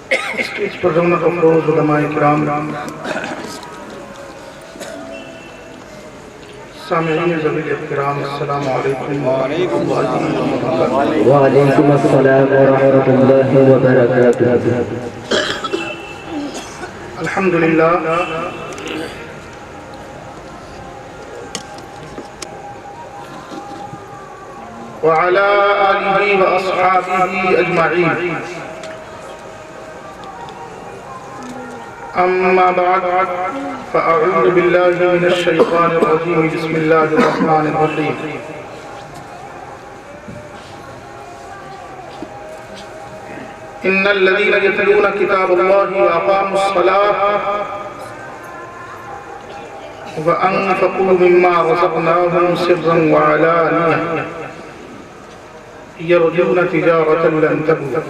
Stage पर रौनक अफरोज उलमाए किराम, सामईन ज़वील इहतराम, अस्सलामु अलैकुम व वालेकुम अस्सलाम व रहमतुल्लाहि व बरकातुहू। अल्हम्दुलिल्लाह व अला आलिहि व अस्हाबिहि अजमईन। अम्मा बाद फ़अऊज़ु बिल्लाहि मिनश शैतानिर रजीम। बिस्मिल्लाहिर रहमानिर रहीम। इन्नल लज़ीना यतलूना किताबल्लाहि व अक़ामुस सलाह व अनफ़क़ू मिम्मा रज़क़नाहुम सिर्रन व अलानियह यरजूना तिजारतन लन तबूर।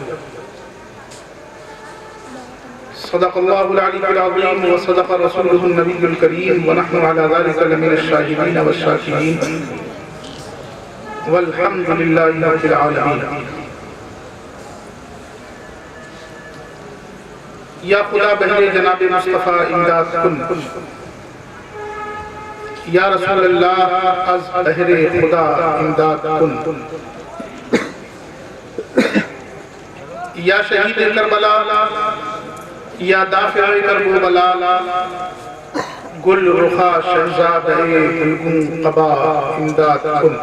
सदक़ल्लाहुल अलीयुल अज़ीम व सदक़ रसूलुहुन नबियुल करीम व नहनु अला ज़ालिका लमिनश शाहिदीन वश-शाकिरीन वल्हम्दुलिल्लाहि रब्बिल आलमीन। या खुदा बहरे जनाब मुस्तफ़ा इमदाद कुन, या रसूल अल्लाह अज़ बहरे खुदा इमदाद कुन। या शहीद करबला, या दाफ़िए करबला, गुल रुखा शहज़ादे गुलगुन क़बा इमदाद कुन।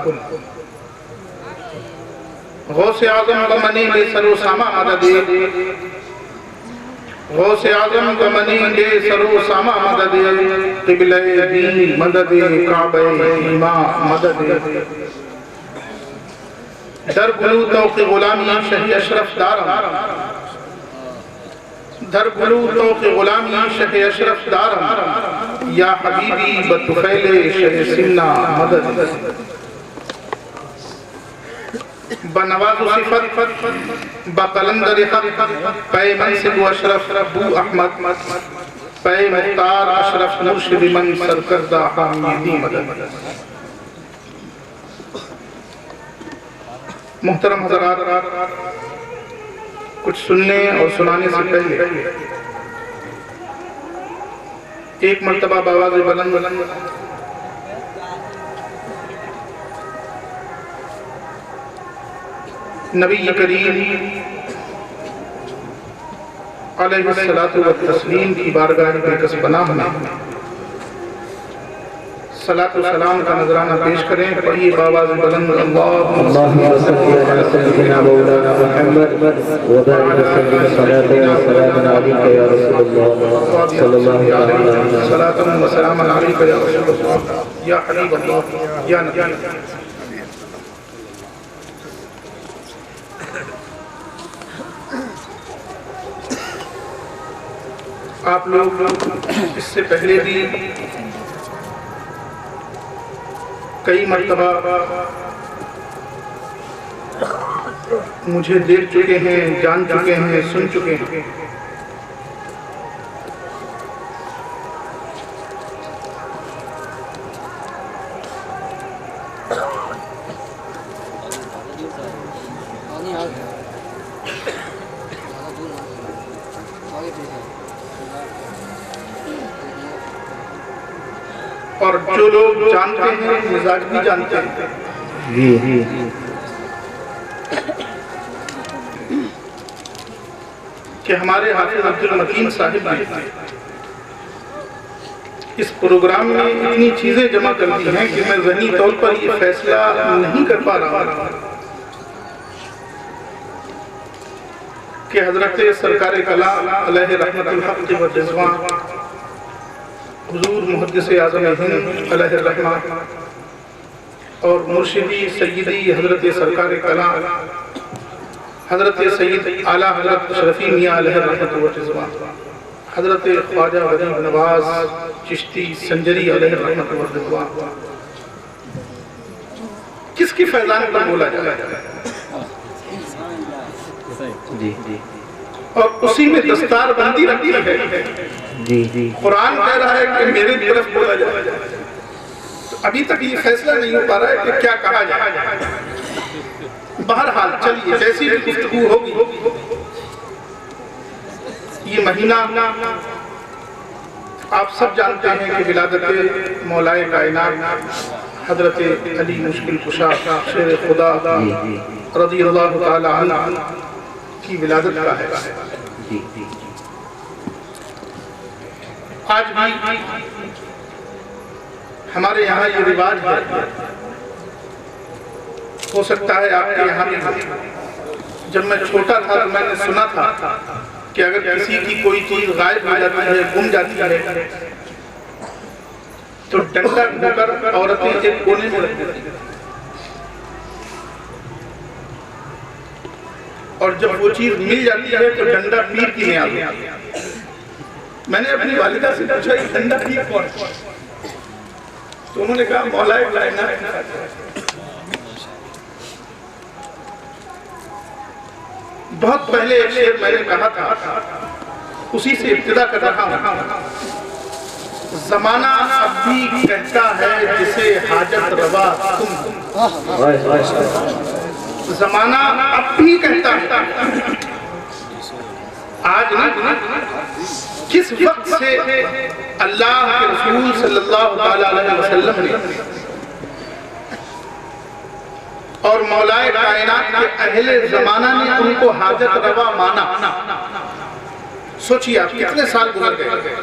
गौसे आज़म व मनी ले सरो सामा मदद, गौसे आज़म व मनी ले सरो सामा मदद, क़िबले दीन मदद, काबे ईमा मदद। दर गुलू तौक़ ग़ुलामी शही अशरफ दारम, दर गुलू तौक़ ग़ुलामी शही अशरफ दारम, या हबीबी बतुफ़ैले शही सिन्ना मदद। बनवाज़ु सिफ़त बक़लंदर ख़त, पै मनसिब अशरफ बू अहमद, पै मुख्तार अशरफ मुर्शिद मन सरकर्दा हामिदी मदद। मुहतरम हज़रात, कुछ सुनने और सुनाने से पहले एक मर्तबा बावाज़ बुलंद नबी करीम अलैहिस्सलातु व तस्लीम की बारगाह में कसबनाह में सलातो सलाम का नजराना पेश करें। पढ़िए बावाज़ बुलंद अल्लाहुम्मा सल्लि अला सय्यिदिना मौलाना मुहम्मद व बारिक वसल्लिम सलातन व सलामन अलैका या रसूलल्लाह सल्लल्लाहु अलैहि वसल्लम। सलातन व सलामन अलैका या रसूलल्लाह या हबीबल्लाह या नबी। आप लोग इससे पहले भी कई मर्तबा मुझे देख चुके हैं, जान चुके हैं, सुन चुके हैं। और जो लोग जानते हैं मिजाज भी जानते हैं कि हमारे हाफिज अब्दुल मकीन साहिब ने इस प्रोग्राम में इतनी चीजें जमा कर दी हैं कि मैं ज़हनी तौर पर ये फैसला नहीं कर पा रहा कि हजरत सरकार कला अलैहि रहमतुल हक़ व रिज़वान हुजूर मुहद्दिस आज़म हिंद अलैहि रहमा और मुर्शिदी सय्यदी हजरत सरकार कला हजरत सैयद आला हजरत शरफी मियाँ अलैहि रहमत व रिज़वान, हजरत ख्वाजा गरीब नवाज चिश्ती संजरी अलैहि रहमत व रिज़वान किसकी फैज़ान पर बोला जाए जी और उसी में दस्तार बंदी रखी है। जी कुरान कह रहा है कि मेरे तरफ बोला जाए, तो अभी तक ये फैसला नहीं हो पा रहा है कि क्या कहा जाए। बहरहाल चलिए जैसी भी गुफ्तगू होगी ये महीना आप सब जानते हैं कि विलादत मौलाए कायनात हजरत अली मुश्किल कुशा शेर खुदा रज़ियल्लाहु ताला अन्हु की विलादत का है। आज भी हमारे यहाँ ये रिवाज है, हो सकता है आपके यहाँ भी। जब मैं छोटा था तो मैंने सुना था कि अगर किसी की कोई चीज गायब हो जाती है, गुम जाती है, तो डंडा ढूंढकर औरतें एक कोने में रख देती हैं और जब वो चीज मिल जाती है तो डंडा पीर की में आ गई। मैंने अपनी वालिदा से पूछा ये डंडा पीर कौन है, तो उन्होंने कहा मौलाए कायनात। बहुत पहले एक शेर मैंने कहा था, उसी से इब्तिदा कर रहा हूं। ज़माना अब भी कहता है जिसे हाजत रवा तुम, ज़माना अब भी कहता है। आज ना किस वक्त से अल्लाह के रसूल सल्लल्लाहु अलैहि वसल्लम ने और मौलाए कायनात के अहले ज़माना ने उनको हाजत रवा माना। सोचिए आप कितने साल गुजर गए,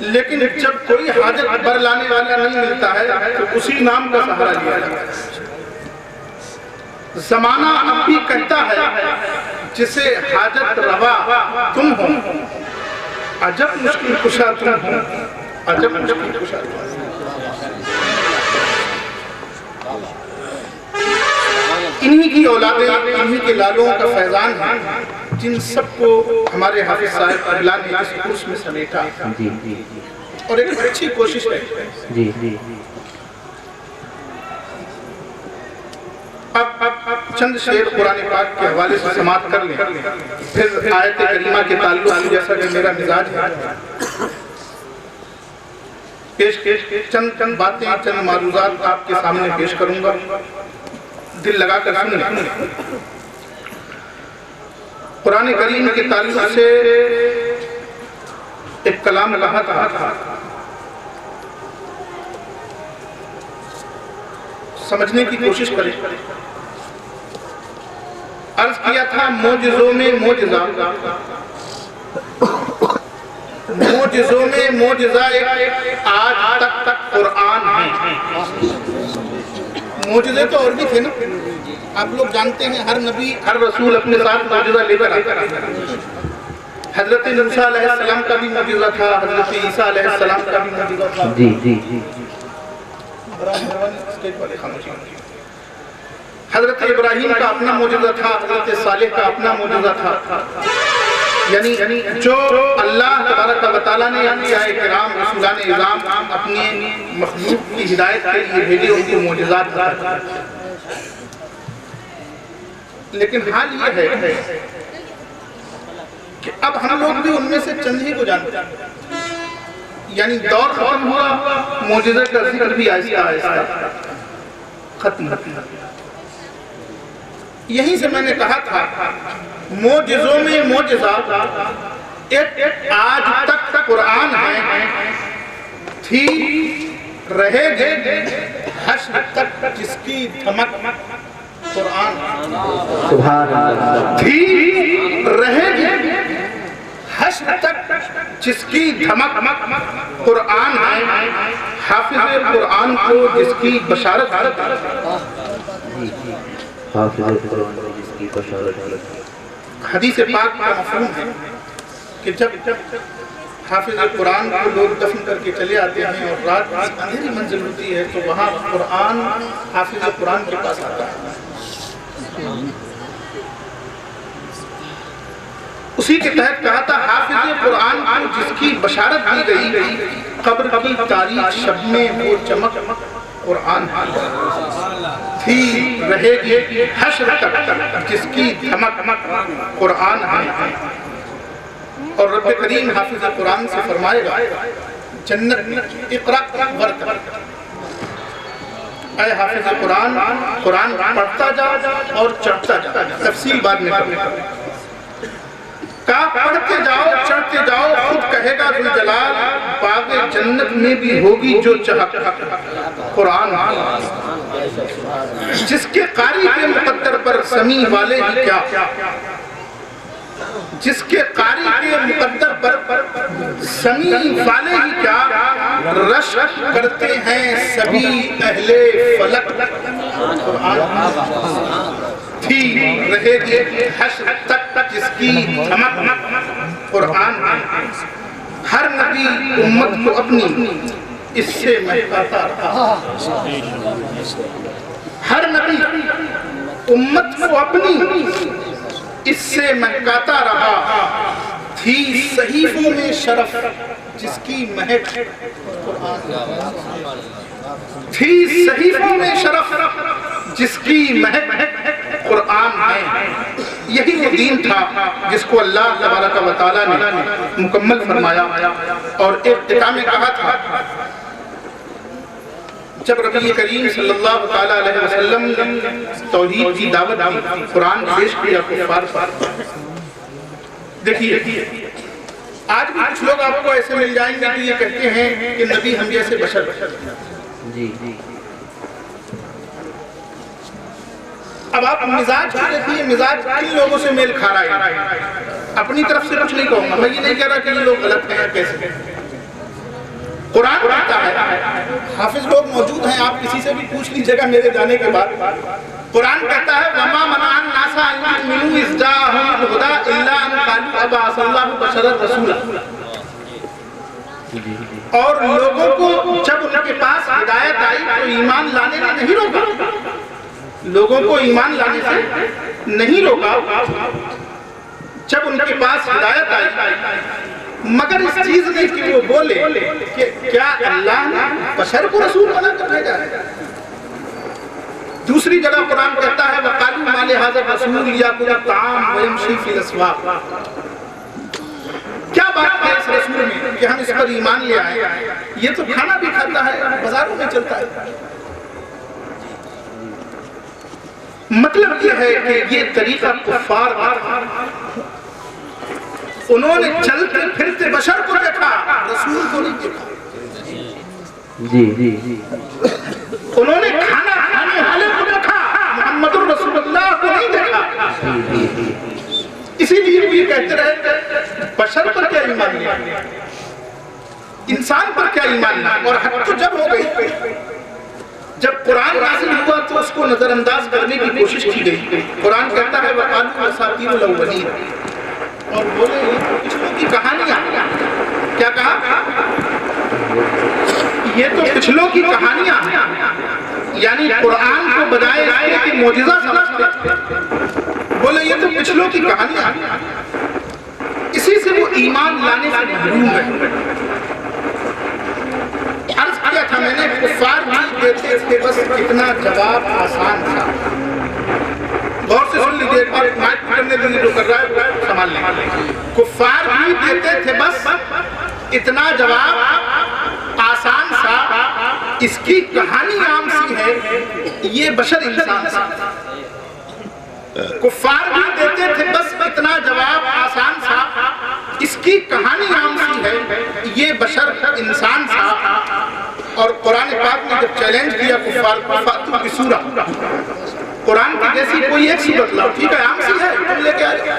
लेकिन जब कोई हाजत बरलाने वाला नहीं मिलता है तो उसी नाम का सहारा लिया जाता है। ज़माना अब भी कहता है जिसे हाजत रवा तुम हो, अजब मुश्किल कुशा तुम हो, अजब मुश्किल कुशा तुम हो। इन्हीं की औलादें, इन्हीं के लालों का फैजान है, जिन सबको हमारे हाफिज साहब अल्लाह ने इस कोर्स में समेटा और एक अच्छी कोशिश है। अब चंद शेर कुरान पाक के हवाले से समाप्त कर लें, फिर आयत करीमा के ताल्लुक जैसा कि मेरा मिजाज है, चंद बातें, चंद मालूमात आपके सामने पेश करूंगा। दिल लगा कर सुन लें। कुरान करीम के ताल्लुक से एक कलाम कहा था, समझने की कोशिश करें। अर्ज किया था मोजिज़ों में मोजिज़ा, मोजिज़ों में मोजिज़ा एक आज तक कुरान है। मोजिज़े तो और भी थे ना, आप लोग जानते हैं हर नबी हर रसूल अपने साथ मोजिज़ा लेकर आता है। हजरत मूसा अलैहिस्सलाम का भी मोजिज़ा था, हजरत ईसा अलैहिस्सलाम का भी मोजिज़ा था। जी हजरत इब्राहीम का अपना मोजिज़ा था, हजरत सालेह का अपना मोजिज़ा था। यानी जो अल्लाह तबारक व तआला ने अंबियाए किराम रसूलाने इज़ाम अपनी मखलूक की हिदायत के लिए भेजे, उनको मोजिज़ात था। लेकिन हाल ये है कि अब हम लोग भी उनमें से चंद ही को जानते हैं। यानी दौर खत्म हुआ, मोजिज़े का जिक्र भी आहिस्ता आहिस्ता खत्म। यहीं से मैंने कहा था मोजिज़ों में मोजिज़ा एक आज तक कुरान है, थी रहेगी हश्र तक जिसकी धमक कुरान, सुभान अल्लाह, थी रहेगी हश्र तक जिसकी धमक कुरान है। हाफिज़ कुरान को जिसकी बशारत हदीस पाक का मफ़हूम है कि जब हाफिज़ कुरान को लोग दफन करके चले आते हैं और रात अंधेरी मंजिल होती है तो वहाँ कुरान हाफिज़ कुरान के पास आता है। उसी के तहत कहा था हाफिज़ कुरान को जिसकी बशारत दी गई, कब्र की तारीख शब में वो चमक कुरान थी रहेगी हश्र तक जिसकी धमक कुरान है। और रब्बे करीम हाफिज़ कुरान से फरमाएगा जन्नत में इक़रा वर्तक़, ऐ हाफिज़ कुरान, कुरान पढ़ता जा और चढ़ता जा। तफसील बाद में करूँगा। रहेगा फिल जलाल, बाग़े जन्नत में भी होगी जो चाहत। कुरान जिसके कारी के मुकद्दर पर समी वाले ही क्या, जिसके कारी के मुकद्दर पर समी वाले ही क्या, रश्क करते हैं सभी अहले फलक। थी रहेगी हश्र तक जिसकी धमक। कुरान हर नबी उम्मत को अपनी इससे महकाता रहा, हर नबी उम्मत को अपनी इससे महकाता रहा। थी सहीफों में शरफ जिसकी महक, थी सहीफों में शरफ जिसकी महक कुरान है। यही वो दीन था जिसको अल्लाह तबारक व तआला ने मुकम्मल फरमाया। और इब्तिदा में कहा था, जब नबी करीम सल्लल्लाहु तआला अलैहि वसल्लम ने तौहीद की दावत दी, कुरान पेश किया कुफार पर। देखिए आज भी कुछ लोग आपको ऐसे मिल जाएंगे कि ये कहते हैं कि नबी हम जैसे बशर। जी अब आप मिजाज देखिए, मिजाज किन लोगों से मेल खा रहा है। अपनी तरफ से कुछ नहीं कहूंगा, मैं ये नहीं कह रहा कि ये लोग गलत हैं कैसे। कुरान कहता है, हाफिज लोग मौजूद हैं, आप किसी से भी पूछ लीजिएगा मेरे जाने के बाद। कुरान कहता है वमा मनान नासा अन युमिनु इज़ जाअहुमुल हुदा इल्ला अन क़ालू अबअसल्लाहु बशरर रसूला। और लोगों को जब उनके पास हिदायत आई तो ईमान लाने में नहीं रोका, लोगों को ईमान लाने से नहीं रोका जब उनके पास हिदायत आई, मगर इस चीज में कि वो बोले कि क्या अल्लाह ने बशर को रसूल बनाकर भेजा है। दूसरी जगह कुरान कहता है वक़ालू मा लिहाज़ा रसूल याकुलु ताम व यमशी फिल अस्वाक़। क्या बात है इस रसूल में कि हम इस पर ईमान ले आए, ये तो खाना भी खाता है, बाजारों में चलता है। मतलब यह है कि ये तरीका कुफार का था। उन्होंने चलते फिरते बशर को देखा, रसूल को नहीं देखा। जी उन्होंने खाना खाने वाले को देखा, मुहम्मदुर रसूलुल्लाह को नहीं देखा। इसीलिए वो ये कहते रहे बशर पर क्या ईमान लाना, इंसान पर क्या ईमान लाना। और हद तो जब हो गई, जब कुरान नाज़िल हुआ तो उसको नजरअंदाज करने की कोशिश की गई। कुरान कहता है वक़ालू असातीरुल अव्वलीन, और बोले ये तो पिछलों की कहानियां। क्या कहा? ये तो पिछलों की कहानियां, यानी कुरान को बजाय इसके कि मौजिज़ा समझते, बोले ये तो पिछलों की कहानियां। इसी से वो ईमान लाने से महरूम है। अर्ज किया था मैंने, कुफार भी देते थे बस कितना जवाब आसान था। गौर से सुन लीजिए, एक बार माइक पकड़ने के लिए जो कर रहा है संभाल लें। कुफार भी देते थे बस इतना जवाब आसान सा, इसकी कहानी आम सी है, ये बशर इंसान सा। कुफार भी देते थे बस इतना जवाब आसान सा, इसकी कहानी आम सी है, ये बशर इंसान सा। और कुरान पाक ने जब चैलेंज किया कुफार को, फातू की सूरह, कुरान की जैसी कोई एक सूरत लाओ, ठीक है आम सी है, तुम लेके आ रहे,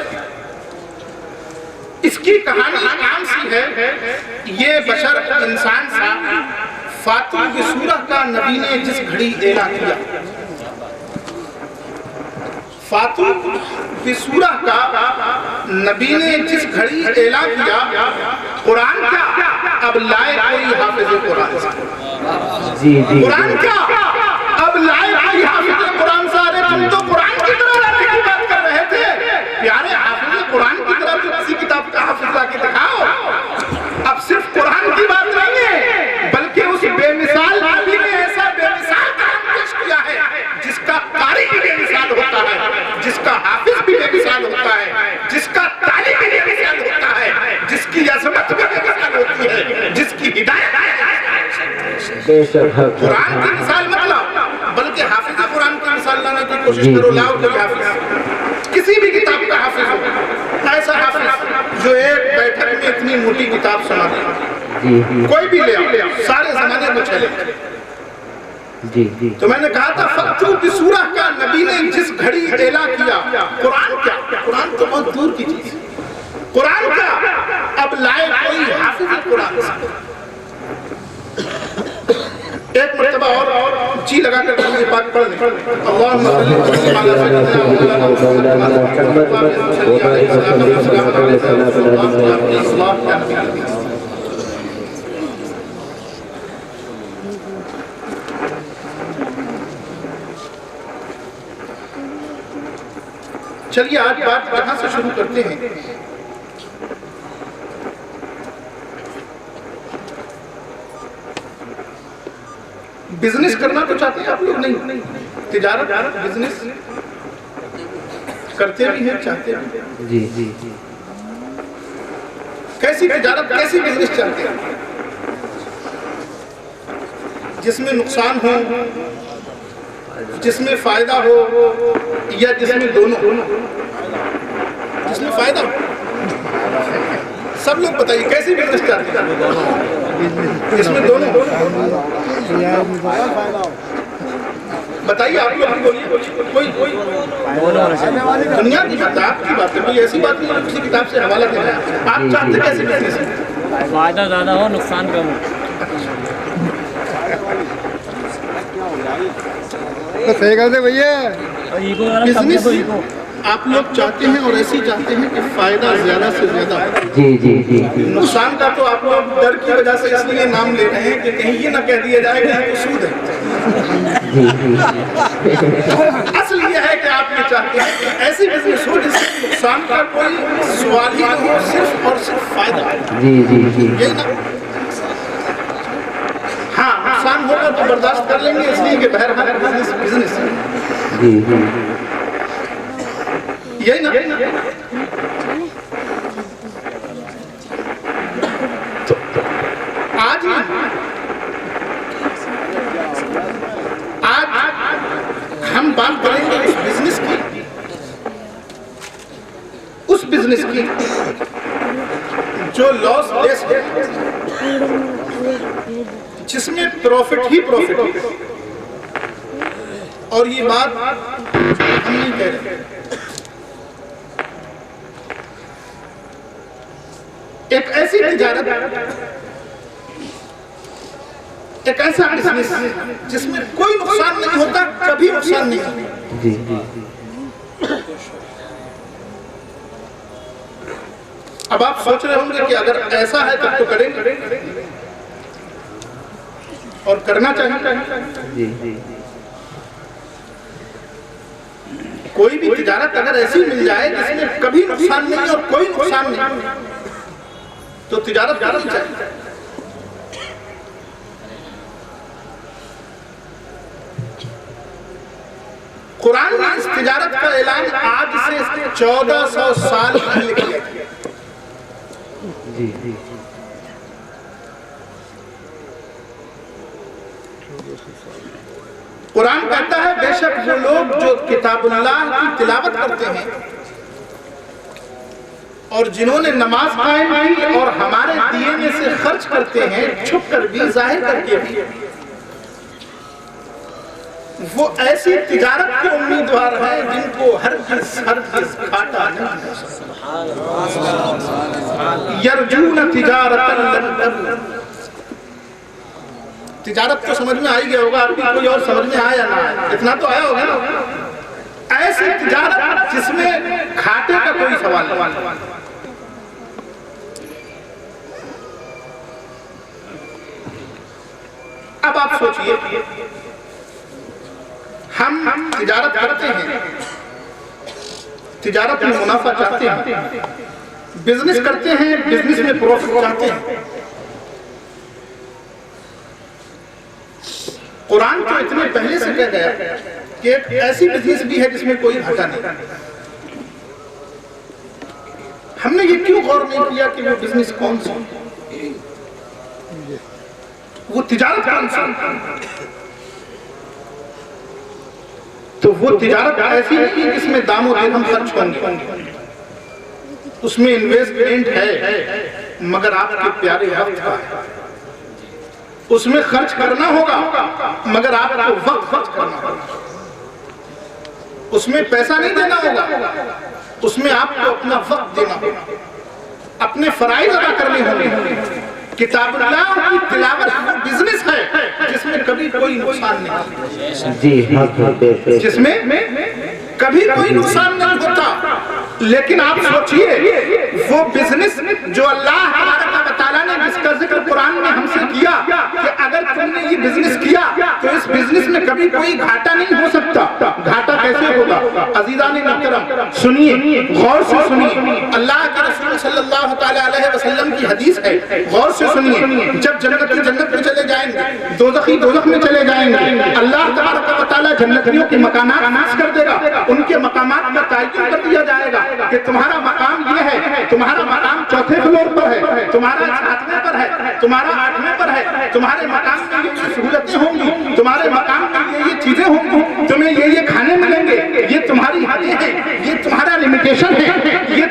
इसकी कहानी आम सी है, ये बशर इंसान सा। फातू की सूरह का नबी ने जिस घड़ी ऐलान किया, फातू की सूरह का नबी ने जिस घड़ी ऐलान किया, कुरान क्या अब लाए कोई हाफिज कुरान से। कुरान क्या अब लाए कोई हाफिज कुरान से। अरे तुम तो कुरान की तरह लाने की बात कर रहे थे, प्यारे हाफिज कुरान की तरह तो किसी किताब का हाफिज लाके दिखाओ। अब सिर्फ कुरान की बात नहीं है, बल्कि उस बेमिसाल नबी ने ऐसा बेमिसाल काम पेश किया है जिसका कारी भी बेमिसाल होता है, जिसका हाफिज भी बेमिसाल होता है, जिसका तालिब भी बेमिसाल होता है, जिसकी अज़मत भी बेमिसाल होती है, जिसकी हिदायत कुरान की मिसाल मत लाओ, बल्कि हाफिज कुरान की मिसाल लाने की कोशिश करो। लाओ कोई हाफिज, किसी भी किताब का हाफिज हो, ऐसा हाफिज जो एक बैठक में इतनी मोटी किताब सुना दी, कोई भी ले आओ, सारे जमाने को चले। तो मैंने कहा था फतू की सूरह का नबी ने जिस घड़ी एला किया, कुरान क्या, कुरान तो बहुत दूर की चीज, कुरान क्या अब लाए कोई हाफिज कुरान। एक मर्तबा और जी लगा कर नबी पाक पढ़ लें, अल्लाहुम्मा सल्ली अला सय्यिदिना। चलिए आज बात कहां से शुरू करते हैं। बिजनेस करना तो चाहते हैं आप लोग? नहीं, तिजारत बिजनेस करते भी हैं, चाहते भी। जी जी जी। कैसी तिजारत, कैसी बिजनेस चाहते हैं? जिसमें नुकसान हो, जिसमें फायदा हो, या जिसमें दोनों? जिसमें फायदा हो। सब लोग बताइए कैसी बिजनेस चाहते हैं? जिसमें दोनों बताइए, आप लोग बोलिए। कोई दुनिया की बात, आपकी बात है, कोई ऐसी बात नहीं है किसी किताब से हवाला देना है। आप चाहते कैसी बिजनेस है? फायदा ज्यादा हो, नुकसान कम हो। तो सही कर दे भैया। बिजनेस आप लोग चाहते हैं और ऐसी चाहते हैं कि फायदा ज्यादा से ज्यादा। जी जी जी। नुकसान का तो आप लोग डर की वजह से इसलिए नाम ले रहे हैं कि कहीं ये ना कह दिया जाए कि तो सूद है। असल ये है कि आप ये चाहते हैं कि ऐसी बिजनेस हो जिससे नुकसान का कोई सवाल ही नहीं हो, सिर्फ और सिर्फ फायदा। जी जी जी। यही ना? हाँ, नुकसान होगा तो बर्दाश्त कर लेंगे, इसलिए कि बहरहाल बिजनेस है। जी जी। यही ना? तो आज हम बात करेंगे उस बिजनेस की, उस बिजनेस की जो लॉस लेस है, जिसमें प्रॉफिट ही प्रॉफिट है। और ये बात हम नहीं कह रहे, एक ऐसी तिजारत, एक ऐसा बिजनेस जिसमें कोई नुकसान नहीं होता, कभी नुकसान नहीं होता। जी जी। अब आप सोच रहे होंगे कि अगर ऐसा है तब तो करेंगे, और करना चाहिए। जी जी। कोई भी तिजारत अगर ऐसी मिल जाए जिसमें कभी नुकसान नहीं और कोई नुकसान नहीं, तो तिजारत करनी चाहिए। कुरान ने इस तिजारत का ऐलान आज से 1400 साल पहले किया। जी जी। कुरान कहता है बेशक वो लोग जो किताबुल्लाह की तिलावत करते हैं और जिन्होंने नमाज कायम की और हमारे दिए में से खर्च करते हैं, छुप कर भी जाहिर करके भी, वो ऐसी तिजारत के उम्मीदवार हैं जिनको हर घाटा नहीं। यरजून तिजारतन, तिजारत तो समझ में आ ही गया होगा, आपकी कोई और समझ में आया ना? इतना तो आया होगा ना? ऐसी तिजारत जिसमें घाटे का कोई सवाल नहीं। अब आप सोचिए, हम तिजारत करते हैं, तिजारत में मुनाफा चाहते हैं, बिजनेस करते हैं, बिजनेस में प्रॉफिट चाहते हैं। कुरान तो इतने पहले से कह गया कि एक ऐसी बिजनेस भी है जिसमें कोई घाटा नहीं। हमने ये क्यों गौर नहीं किया कि वो बिजनेस कौन सा, वो तिजारत कौन सा? तो वो तिजारत ऐसी नहीं जिसमें दामों दिरहम खर्च होंगे, उसमें इन्वेस्टमेंट है, मगर आपके प्यारे वक्त का है। उसमें खर्च करना होगा मगर आपको वक्त खर्च करना होगा। उसमें पैसा नहीं देना होगा, उसमें आपको अपना वक्त देना होगा, अपने फराइज अदा करने होंगे। किताबुल्लाह की तिलावत वो बिजनेस है जिसमें कभी कोई नुकसान नहीं, जी हाँ, जिसमें कभी कोई नुकसान नहीं होता। लेकिन आप सोचिए वो बिजनेस जो अल्लाह ताला ने जिसका जिक्र कुरान में हमसे किया कि अगर तुमने ये बिजनेस किया तो इस बिजनेस में कभी कोई घाटा नहीं हो सकता। घाटा कैसे होगा? अजीज़ान मोहतरम सुनिए, गौर से सुनिए। अल्लाह के रसूल सल्लल्लाहु अलैहि वसल्लम की हदीस है, गौर से सुनिए। जब जन्नती जन्नत में चले जाएंगे, दोज़खी दोज़ख में चले जाएंगे, अल्लाह तबारक व तआला जन्नतियों के मकानात फिक्स कर देगा, उनके मकामात का तयन कर दिया जाएगा कि तुम्हारा मकाम ये है, तुम्हारा मकाम चौथे फ्लोर पर है, तुम्हारा 7वें पर है, तुम्हारा 8वें पर है, तुम्हारे मकाम में ये सहूलतें होंगी, तुम्हारे मकाम में ये चीजें होंगी, तुम्हें ये खाने मिलेंगे, ये तुम्हारी हदें हैं, ये तुम्हारा लिमिटेशन है, ये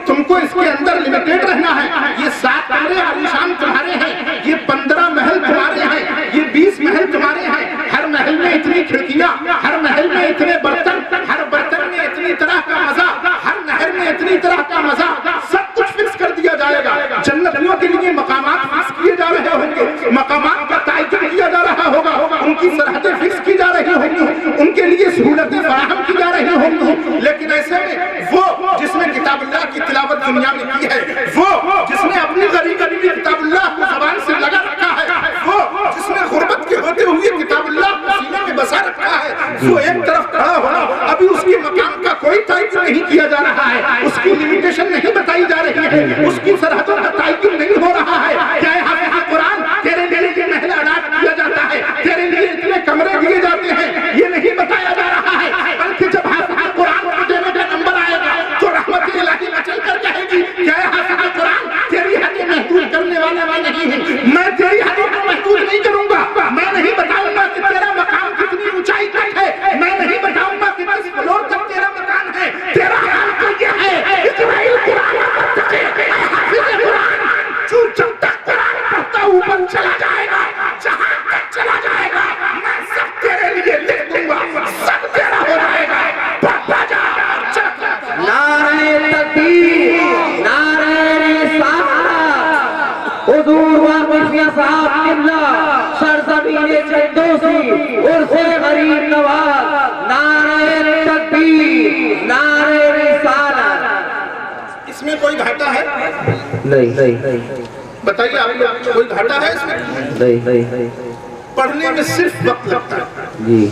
तुमको इसके अंदर लिमिटेड रहना है। ये 7 कमरे आलीशान तुम्हारे हैं, ये 15 महल तुम्हारे हैं, ये 20 महल तुम्हारे हैं। हर महल में इतनी खिड़कियां, हर महल में इतने बर्तन, हर बर्तन में इतनी तरह का मजा, हर नहर में इतनी तरह का मजा, सब कुछ फिक्स कर दिया जाएगा। जन्नतियों के लिए मकामात फिक्स किए जा रहे होंगे, मकामात का तयन किया जा रहा होगा, उनकी सरहदें फिक्स की जा रही होंगी, उनके लिए सहूलतें फराहम की जा रही होंगी। लेकिन ऐसे में वो जिसने किताबुल्लाह की तिलावत दुनिया में की है, वो जिसने अपनी गरीबी में किताबुल्लाह को ज़बान से लगा रखा है, वो जिसने गुर्बत के होते हुए किताबुल्लाह को सीने में बसा रखा है, वो एक तरफ खड़ा होगा। अभी उसके मकाम का कोई तयन नहीं किया जा रहा है, उसकी लिमिटेशन नहीं बताई जा रही है, उसकी सरहदों का तयन नहीं हो रहा है। क्या हाफ़िज़ कुरान तेरे लिए ये महल अलाट किया जाता है, तेरे लिए इतने कमरे दिए जाते हैं, ये नहीं बताया जा रहा है। बल्कि जब हाफ़िज़ कुरान को देने का नंबर आएगा तो रहमत इलाही मचल कर कहेगी, क्या हाफ़िज़ कुरान तेरी हदें महदूद करने वाला मैं नहीं हूँ, मैं तेरी हदों को महदूद नहीं करूंगा। मैं नहीं बताऊंगा कि तेरा मकाम कितनी ऊंचाई तक है, मैं नहीं बताऊंगा कि किस फ्लोर तक तेरा मकान है। तेरा हाल तो ये है, इस्राइल कुरान पढ़ते हैं, हाफ़िज़ कुरान जब तक कुरान पढ़ता ऊपर चला जाएगा, जहां तक चला जाएगा, मैं सब तेरे लिए लिख दूंगा, सब तेरा हो जाएगा। पढ़ता जा, नारे तकबीर, नारे रिसालत, हुजूर वाक़िफ़ साहब किबला, सरज़मीन चंदोसी, उर्फ़े गरीब नवाज, नारे तकबीर, नारे रिसालत। इसमें कोई घाटा है? नहीं, बताइए आप, कोई घाटा है इसमें? नहीं, पढ़ने में सिर्फ वक्त लगता है। जी।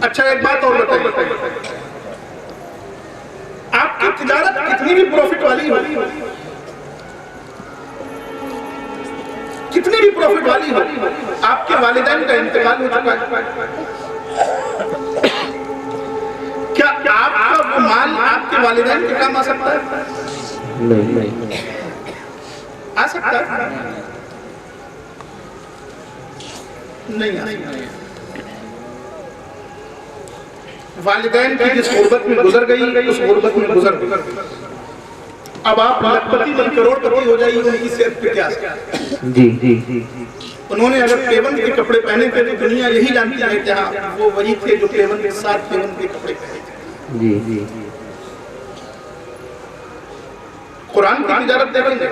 अच्छा एक बात और बताइए, आपकी तिजारत कितनी भी प्रॉफिट वाली हो, कितनी भी प्रॉफिट वाली हो, आपके वालिदैन का इंतकाल हो चुका है, क्या आपका वो माल आपके वालिदैन के काम आ सकता है? नहीं, आ सकता है? नहीं आ सकता। वालिदैन की जिस गुर्बत में गुजर गई, उस गुर्बत में गुजर गई। अब आप लखपति बन करोड़पति हो जाइए, उनकी सेहत पे क्या? जी। उन्होंने अगर पेवन के कपड़े पहने थे तो दुनिया यही जानती है कि हाँ वो वही थे जो पेवन के साथ पेवन के कपड़े पहने थे। जी। कुरान की तिजारत देखेंगे।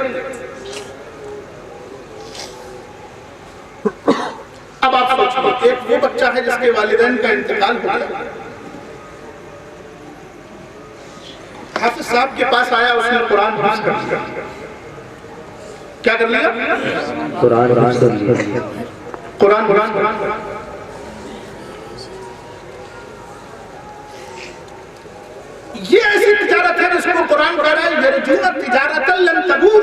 अब आप सोचिए, एक वो बच्चा है जिसके वालिदैन का इंतकाल हो गया, हाफिज साहब के पास आया, उसने कुरान हिफ्ज़ कर लिया। क्या कर लिया? कुरान। ये ऐसी तिजारत है जिसको कुरान कह रहा है यरजून तिजारतन लन तबूर।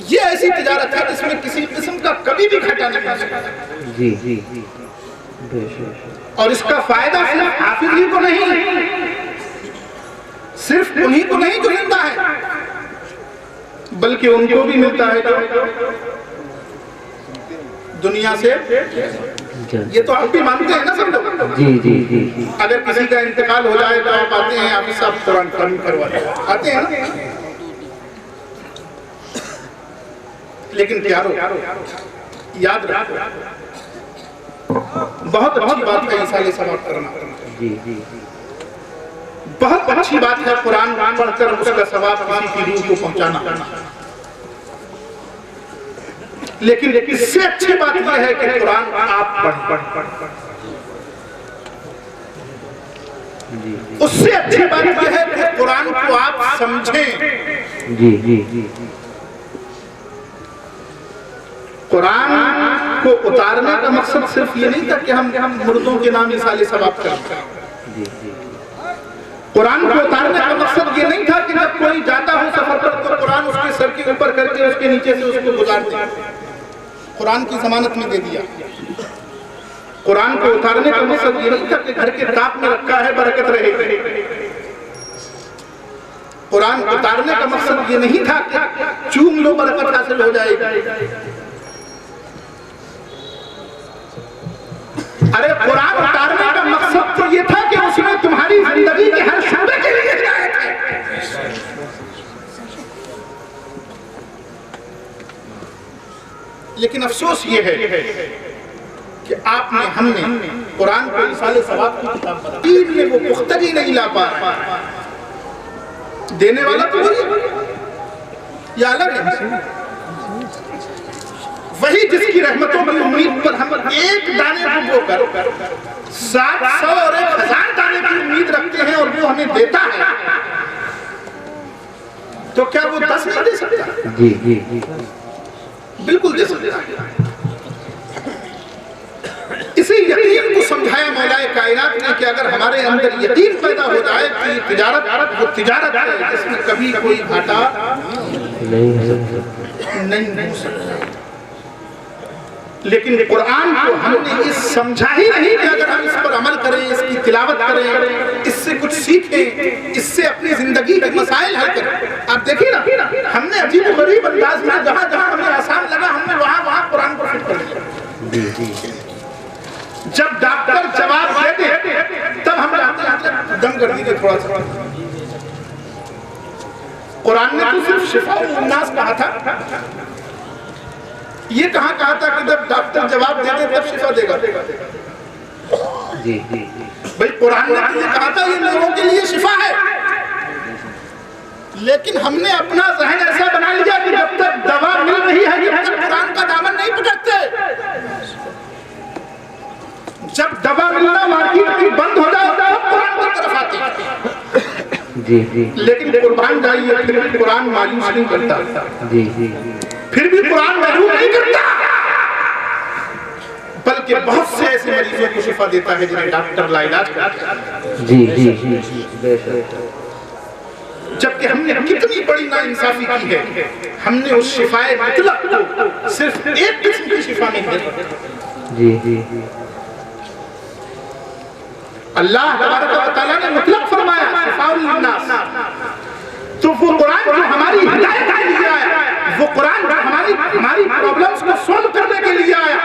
ये ऐसी तिजारत है जिसमें किसी किस्म का कभी भी घाटा नहीं हो सकता। जी। और इसका फायदा सिर्फ हाफिज ही को नहीं, सिर्फ उन्हीं को नहीं जो जिंदा है, बल्कि उनको भी मिलता है जो दुनिया से। ये तो आप भी मानते हैं ना सब लोग? जी। अगर किसी का इंतकाल हो जाए तो आप आते हैं, आप सब कुरान करवा आते हैं ना? लेकिन प्यारो याद रखो, बहुत अच्छी बात है इसाले सवाब करना, बहुत अच्छी बात है कुरान पढ़कर उसका सवाब किसी की रूह को पहुंचाना, लेकिन इससे अच्छी बात यह है कि कुरान आप पढ़, उससे अच्छी बात यह है कि कुरान को आप समझें। कुरान को उतारने का मकसद सिर्फ ये नहीं था कि हम मुर्दों के नाम इसाले सवाब करें। कुरान को उतारने का मकसद ये नहीं था कि जब कोई जाता हो सफर पर तो कुरान उसके सर के ऊपर करके उसके नीचे से उसको गुजार दिया, कुरान की जमानत में दे दिया। कुरान को उतारने का मकसद ये नहीं था कि घर के ताक में रखा है बरकत रहे। कुरान उतारने का मकसद ये नहीं था कि चूम लो बरकत हासिल हो जाएगी। अरे कुरान उतारने का मकसद तो ये था कि उसमें तुम्हारी जिंदगी के हर शोबे के लिए हिदायत है। लेकिन अफसोस ये है कि हमने कुरान को इसाले सवाब की किताब बनाई, में वो पुख्तगी नहीं ला पा रहा। देने वाला तो वही या अलग है, वही जिसकी रहमतों की उम्मीद पर हम एक दाने डुबोकर 700 और 1000 दाने की उम्मीद रखते हैं और वो हमें देता है, तो क्या वो 10 नहीं दे सकता? जी बिल्कुल दे सकता है। इसी यकीन को समझाया मौलाए कायनात ने कि अगर हमारे अंदर यकीन पैदा हो जाए कि ये तिजारत वो तिजारत है जिसमें कभी कोई घाटा नहीं हो सकता। लेकिन कुरान को हमने ये समझा ही नहीं कि अगर हम इस पर अमल करें, इसकी तिलावत करें, इससे कुछ सीखें, इससे अपनी जिंदगी के मसाइल हल करें। आप देखिए ना, हमने अजीब गरीब अंदाज में जहाँ जहाँ हमें आसान लगा हमने वहाँ कुरान को फिट कर दिया। जब डॉक्टर जवाब देते तब हम दम कर दीजिए थोड़ा सा। कुरान ने तो सिर्फ शिफा उन्नास कहा था, ये कहाँ कहा था कि जब डॉक्टर जवाब देते तब शिफा देगा? भाई कुरान ने तो ये कहा था ये लोगों के लिए शिफा है, लेकिन हमने अपना ज़हन ऐसा बना लिया कि जब तक दवा मिल रही है जब तक कुरान का दामन नहीं पकड़ते। जब दवा मिलना मार्केट में बंद हो जाए तब कुरान की तरफ आते। लेकिन कुर्बान जाइए फिर भी कुरान मायूस नहीं करता, फिर भी कुरान मजबूर नहीं करता, बल्कि बहुत से ऐसे मरीजों को शिफा देता है जिन्हें डॉक्टर लाइलाज करता है। जबकि हमने कितनी बड़ी नाइंसाफी की है, हमने उस शिफाए मुतलक को सिर्फ एक किस्म की शिफा नहीं दी। अल्लाह तबारक व तआला ने मुतलक फरमाया शिफाउल लिन्नास, तो वो कुरान जो हमारी हिदायत के लिए आया, वो कुरान जो हमारी प्रॉब्लम्स को सॉल्व करने के लिए आया,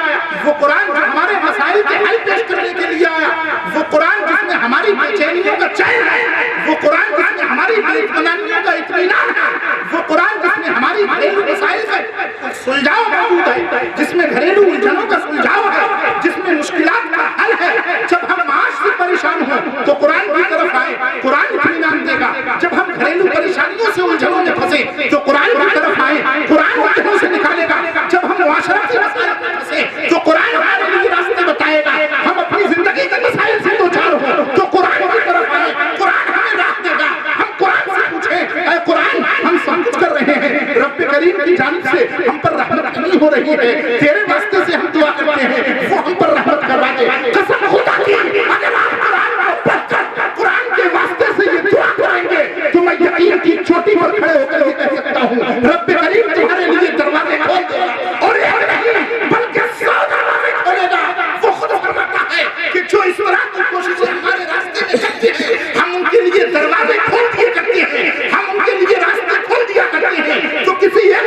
वो कुरान जो हमारे मसाइल के हल पेश करने के लिए आया, वो कुरान जिसमें हमारी बेचैनियों का चैन है, वो कुरान जिसमें हमारी बेइत्मीनानियों का इत्मीनान है, वो कुरान जिसमें हमारी घरेलू मसाइल का सुलझाव मौजूद है, जिसमें घरेलू उलझनों का सुलझाव है, जिसमें मुश्किलात का हल है। जब हम माश से परेशान हो तो कुरान की तरफ आए, कुरान इत्मीनान देगा। जब हम घरेलू परेशानियों से उलझनों में फंसे तो कुरान की तरफ आए, कुरान उलझनों से निकालेगा। जब हम मुआशरती मसाइल में फंसे तो कुरान हमारे लिए रास्ते बताएगा। हम अपनी जिंदगी के मसाइल से दो चार हो तो कुरान की तरफ आए, कुरान हमें राह देगा। हम कुरान से पूछें, ऐ कुरान हम सब कुछ कर रहे हैं, रब्बे करीम की जानिब से हम पर रहमत नहीं हो रही है, तेरे वास्ते से हम दुआ करते हैं वो हम पर रहमत करवा दे। कसम खुदा की अगर आप कुरान को पढ़कर कुरान के वास्ते से ये दुआ करेंगे तो मैं यकीन की चोटी पर खड़े होकर ये कह सकता हूँ रब्बे करीम तुम्हारे लिए दरवाजे खोल देगा, और एक नहीं बल्कि 100 दरवाजे खोलेगा। वो खुद फरमाता है कि जो इस तरह की कोशिशें हमारे रास्ते में करते हैं हम उनके लिए दरवाजे खोल दिया करते हैं, हम उनके लिए रास्ते खोल दिया करते हैं। तो किसी एक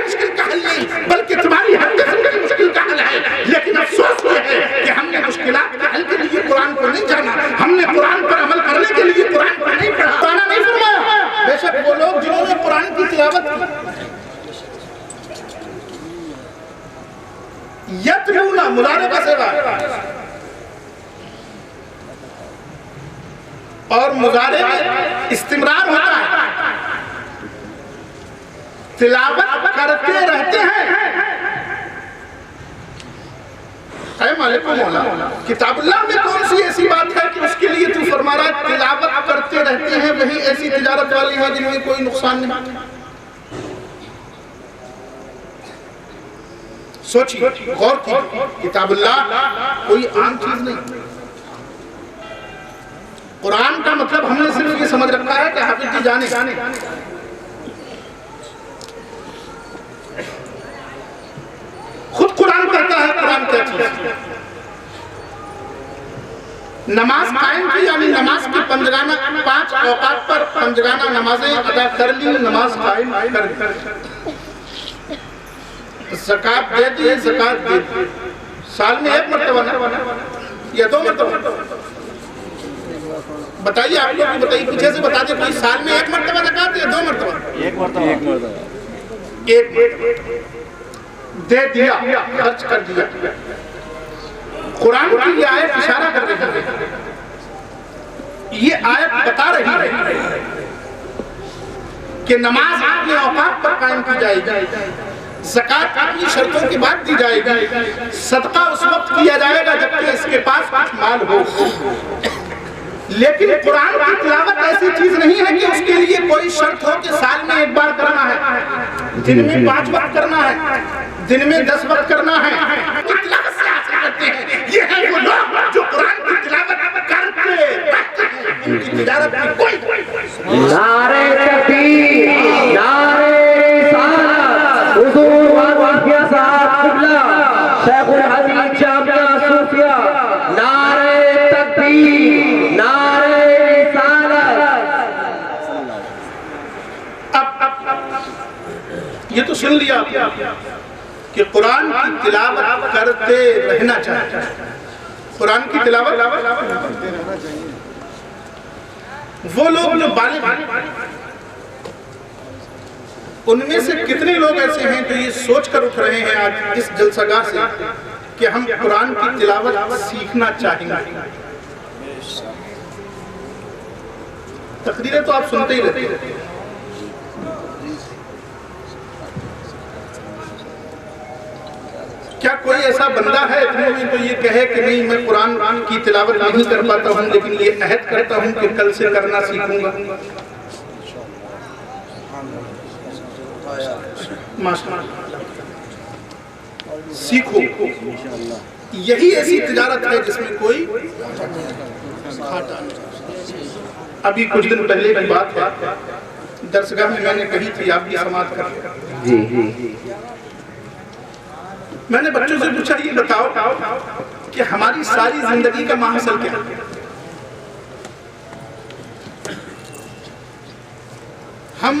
मुश्किल का हल नहीं बल्कि तुम्हारी हर किस्म की मुश्किल का हल है। लेकिन अफसोस ये है कि हमने मुश्किलात के हल के लिए कुरान को नहीं जाना, हमने कुरान पर अमल करने के लिए कुरान को नहीं पढ़ा, कुरान नहीं फरमाया। बेशक वो लोग जिन्होंने कुरान की तिलावत की यतलूना मुजारे का सेवा और मुजारे में इस्तिमरार होता है, तिलावत करते रहते हैं। मालिक मौला किताबुल्लाह में कौन सी ऐसी बात है कि उसके लिए तू फरमा रहा है तिलावत करते रहते हैं, वही ऐसी तिजारत वाली है जिनमें कोई नुकसान नहीं। सोचिए, गौर कीजिए, किताबुल्लाह कोई आम चीज नहीं। कुरान का मतलब हमने सिर्फ ये समझ रखा है कि हाफिज जी जाने खुद कुरान कहता है कुरान क्या चीज। नमाज कायम की, यानी नमाज की पंजगाना 5 औकात पर पंजगाना नमाजें अदा कर ली, नमाज कायम कर दी, ज़कात दे दी, ज़कात दे दी, साल में 1 मरतबा या 2 मरतबा, बताइए आप लोग, बताइए पीछे से बता दे, कोई साल में 1 मरतबा ज़कात या 2 मरतबा? 1 मरतबा दे दिया, खर्च कर दिया। कुरान की ये आयत इशारा कर रही है, ये आयत बता रही है कि नमाज अपने औकात पर कायम की जाएगी, ज़कात अपनी शर्तों के बाद दी जाएगी, सदका उस वक्त किया जाएगा जबकि इसके पास कुछ माल हो। लेकिन कुरान की तिलावत ऐसी चीज नहीं है कि उसके लिए कोई शर्त हो कि साल में 1 बार करना है, दिन में 5 वक्त करना है, दिन में 10 वक्त करना है। तिलावत से हासिल करते हैं, ये है वो लोग जो कुरान की तिलावत करते हैं, उनकी तिजारत में कोई नारे तकबीर, नारे रिसालत, हुजूर वाक़िया साहब क़िबला शेखुल हदीस जामिया सूफिया, नारे तकबीर, नारे रिसालत। अब ये तो सुन लिया कि कुरान की तिलावत करते रहना चाहिए, कुरान की तिलावत वो लोग जो बालिग हैं, उनमें से कितने लोग ऐसे हैं जो ये सोच कर उठ रहे हैं आज इस जलसागाह से कि हम कुरान की तिलावत सीखना चाहेंगे। तकरीरें तो आप सुनते ही रहते हैं, क्या कोई ऐसा बंदा है इतने में तो ये कहे कि नहीं मैं कुरान की तिलावत नहीं कर पाता हूँ, लेकिन ये अहद करता हूँ कि कल से करना सीखूंगा। माशाअल्लाह, सीखो, यही ऐसी तिजारत है जिसमें कोई घाटा नहीं। अभी कुछ दिन पहले की बात है, दरसगाह में मैंने कही थी, आप भी समाप्त कर जी। मैंने बच्चों से पूछा ये बताओ कि हमारी सारी जिंदगी का माहसल क्या है? हम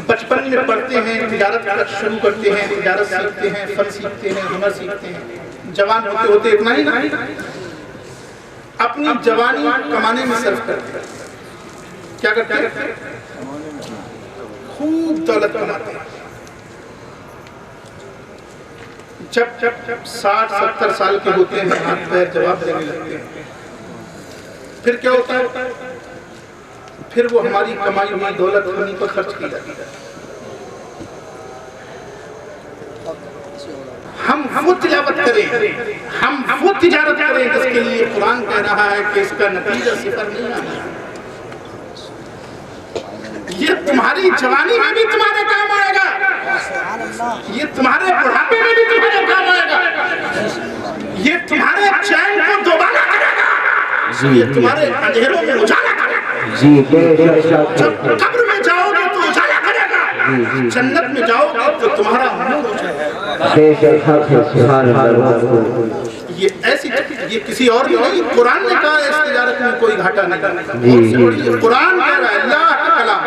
बचपन में पढ़ते हैं, तिजारत शुरू करते हैं, तिजारत सीखते हैं, फन सीखते हैं, हुनर सीखते हैं, जवान होते होते इतना ही नहीं, अपनी जवानी कमाने में सर्फ करते हैं। क्या करते हैं? खूब दौलत कमाते हैं। जब 60-70 साल के होते हैं, हाथ पैर जवाब देने लगते हैं, फिर क्या होता है? फिर वो हमारी कमाई हुई दौलत उन्हीं पर खर्च की जाती है। हम वो तिलावत करें, हम वो तिजारत करें जिसके लिए कुरान कह रहा है कि इसका नतीजा सिफर नहीं आना। ये तुम्हारी जवानी में भी तुम्हारे काम आएगा, ये तुम्हारे बुढ़ापे में भी तुम्हारे काम आएगा, ये तुम्हारे चैन को दोबारा करेगा, ये तुम्हारे अंधेरों में उजाला करेगा। जब कब्र में जाओगे तो उजाला करेगा, जन्नत में जाओगे तो तुम्हारा नूर हो जाएगा। ये ऐसी, ये किसी और ने नहीं, कुरान ने कहा इस तिजारत में कोई घाटा नहीं। कुरान कह रहा है, अल्लाह का कलाम,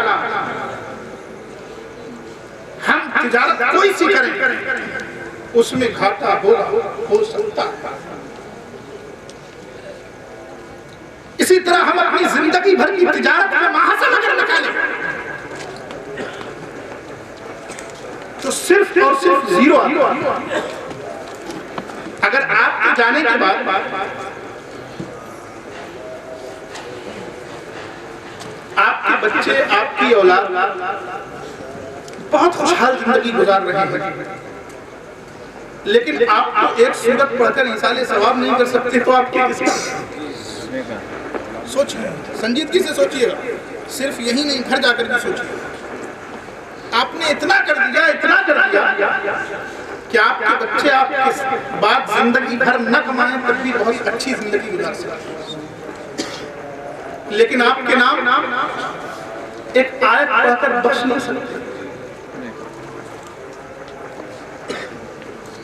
हम तिजारत कोई सी करें उसमें घाटा होगा, हो सकता है। इसी तरह हम अपनी जिंदगी भर की तिजारत का महासल अगर निकालें तो सिर्फ और सिर्फ 0 आता है। अगर आपके जाने के बाद आपके बच्चे, आपकी औलाद बहुत खुशहाल जिंदगी गुजार रहे हैं, लेकिन आप एक सूरत पढ़कर इंसाले सवाब नहीं कर सकते, तो आपकी किस्मत। सोचिए, संजीदगी से सोचिएगा, सिर्फ यही नहीं, घर जाकर भी सोचिए। आपने इतना कर दिया कि आपके बच्चे आपके बाद जिंदगी भर न कमाएं तब भी बहुत अच्छी जिंदगी गुजार सकते, लेकिन आपके नाम एक आयत पढ़कर बख्श नहीं सकते।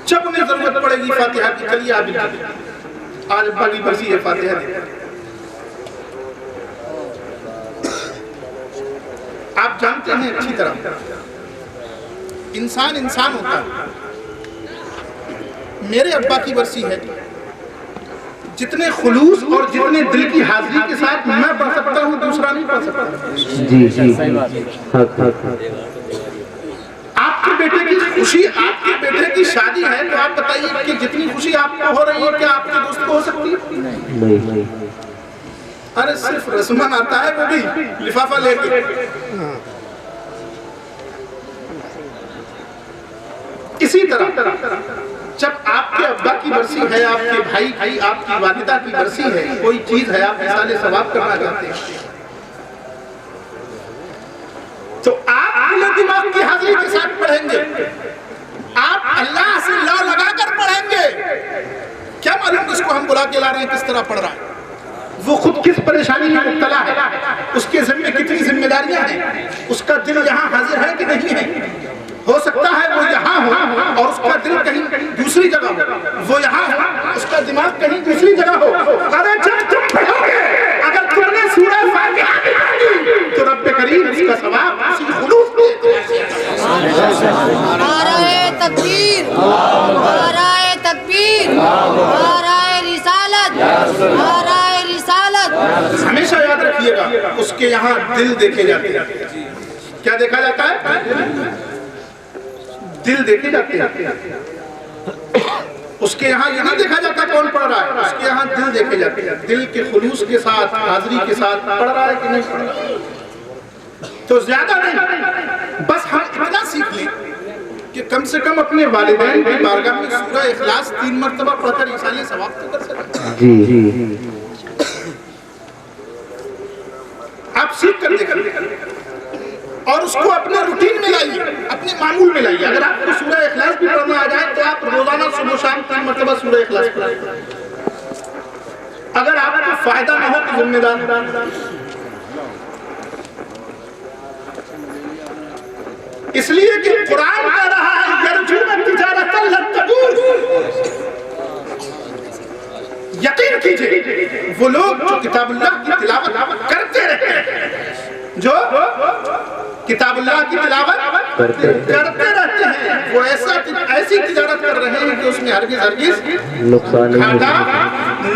जब उन्हें जरूरत पड़ेगी फातिहा की, चलिए आप आज बड़ी बसी है फातिहा दी। आप जानते हैं अच्छी तरह इंसान होता है। मेरे अब्बा की बरसी है, जितने खुलूस और जितने दिल की हाजिरी के साथ मैं पढ़ सकता हूँ, दूसरा नहीं पढ़ सकता। जी आपके बेटे की खुशी, आपके बेटे की शादी है, तो आप बताइए कि जितनी खुशी आपको हो रही है क्या आपके दोस्त को हो सकती है? नहीं। अरे सिर्फ रस्मन आता है, वो भी लिफाफा लेके। इसी तरह जब आपके अब्बा की बरसी है, आपके भाई आपकी वालिदा की बरसी है, कोई चीज है, आप मिसाले सवाब करना चाहते हैं, तो आप अपने दिमाग की हाजिरी के साथ पढ़ेंगे, आप अल्लाह से ला लगाकर पढ़ेंगे। क्या मालूम इसको हम बुला के ला रहे हैं, किस तरह पढ़ रहा है, वो खुद किस परेशानी में मुब्तला है, उसके ज़िम्मे कितनी जिम्मेदारियां हैं, उसका दिल यहाँ हाजिर है कि नहीं है। हो सकता है वो यहाँ हो और उसका दिल कहीं दूसरी जगह हो, वो यहाँ हो, उसका दिमाग कहीं दूसरी जगह हो। अरे जब तुम पढ़ोगे, अगर तुमने सूरह फातिहा पढ़ी तो रब्बे करीम उसका सवाब उसी खुलूस नाराए तकबीर, नाराए तकबीर, नाराए रिसालत, नाराए रिसालत। हमेशा याद रखिएगा, उसके यहाँ दिल देखे जाते हैं। क्या देखा जाता है? दिल देखे जाते हैं। उसके यहाँ ये नहीं देखा जाता कौन पढ़ रहा है, उसके यहाँ दिल देखे जाते हैं। दिल के खुलूस के साथ, हाजिरी के साथ पढ़ रहा है कि नहीं पढ़ रहा है। तो ज्यादा नहीं, बस हम इतना सीख लें कि कम से कम अपने वालिदैन की बारगाह में सूरह इखलास 3 मरतबा पढ़कर इंसानी सवाब तो कर सकते। जी आप सीख कर देखिए और उसको अपने रूटीन में लाइए, अपने मामूल में लाइए। अगर आपको सूरह इखलास भी पढ़ना आ जाए तो आप रोजाना सुबह शाम 3 मरतबा सूरह इखलास पढ़ें। अगर आपको फायदा न हो तो जिम्मेदार, इसलिए कि कुरान कह रहा है यरजून तिजारतन लन तबूर। यकीन कीजिए वो लोग जो किताबुल्लाह की तिलावत करते रहते हैं, जो किताबुल्लाह की तिलावत करते रहते हैं, वो ऐसी तिजारत कर रहे हैं कि उसमें हरगिज नुकसान घाटा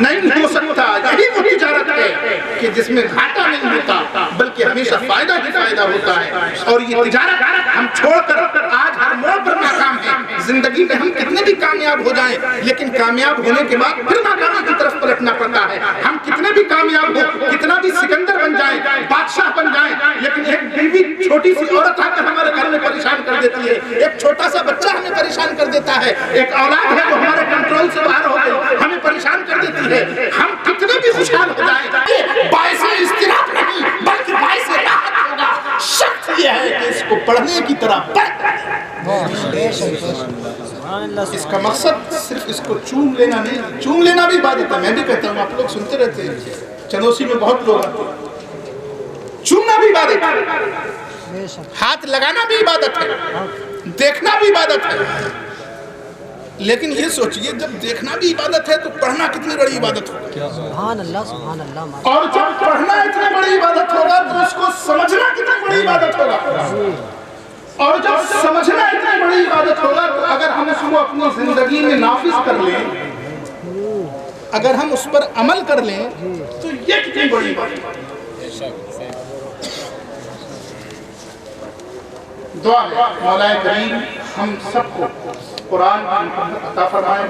नहीं हो सकता। यही वो तिजारत है कि जिसमें घाटा नहीं होता बल्कि हमेशा फायदा ही फायदा होता है। और ये तिजारत हम छोड़कर आज हर मोड़ पर नाकाम है। जिंदगी में हम कितने भी कामयाब हो जाएं, लेकिन कामयाब होने के बाद फिर नाकामी की तरफ पलटना पड़ता है। हम कितने भी कामयाब हो, कितना भी सिकंदर बन जाएं, बादशाह बन जाएं, लेकिन एक बीवी छोटी सी औरत आकर हमारे घर में परेशान कर देती है, एक छोटा सा बच्चा हमें परेशान कर देता है, एक औलाद है जो हमारे कंट्रोल से बाहर हो गई हमें परेशान कर देती है। हम कितने भी खुशहाल हो जाएं, बाइस इस्तिराब नहीं बल्कि बाइस राहत होगा। शर्त यह है कि इसको पढ़ने की तरह पढ़। इसका मकसद सिर्फ इसको चूम लेना नहीं, चूम लेना भी इबादत है। मैं भी कहता हूँ, आप लोग सुनते रहते हैं, चनौसी में बहुत लोग आते हैं। चूमना भी इबादत है, हाथ लगाना भी इबादत है, देखना भी इबादत है। लेकिन ये सोचिए, जब देखना भी इबादत है तो पढ़ना कितनी बड़ी इबादत होगी। सुभान अल्लाह, सुभान अल्लाह। और जब पढ़ना इतनी बड़ी इबादत होगा तो उसको समझना कितनी बड़ी इबादत होगा। और जब समझना इतनी बड़ी इबादत होगा तो अगर हम उसको अपनी जिंदगी में नाफिज कर लें, अगर हम उस पर अमल कर लें तो ये कितनी बड़ी बात है। दुआ है मौलाए करीम हम सबको कुरान की मोहब्बत अता फरमाए,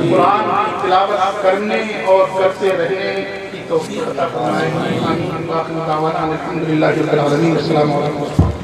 कुरान की तिलावत करने और करते रहने की तौफीक अता फरमाए। आमीन। अल्लाहुम्मा दावाना अल्हम्दुलिल्लाहि रब्बिल आलमीन। अस्सलामु अलैकुम।